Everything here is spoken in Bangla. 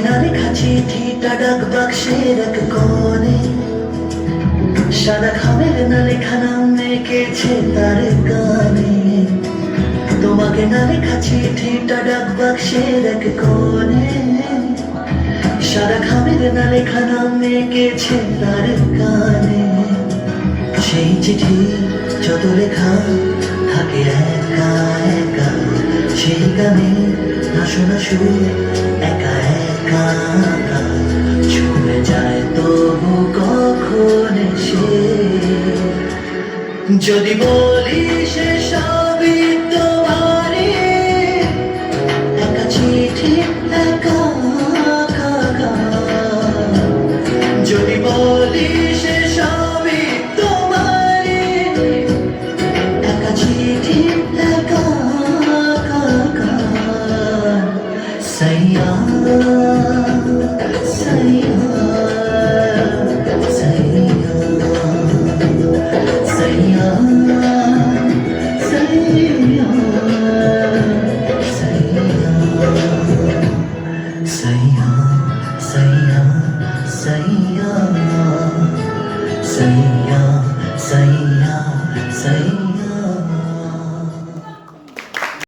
না লেখা চিঠিটা ডাক বাক্সের এক কোণে, সাদা খামের না লেখা নাম এঁকেছে তার গানে। তোমাকে না লেখা চিঠিটা ডাক বাক্সের এক কোণে, সাদা খামের না লেখা নাম এঁকেছে তার গানে। সেই চিঠি যত লেখা থাকে একা একা, সেই গানে নাশো নাশো একা একা ছুঁয়ে যায় তবু কখন সে। যদি বলি সে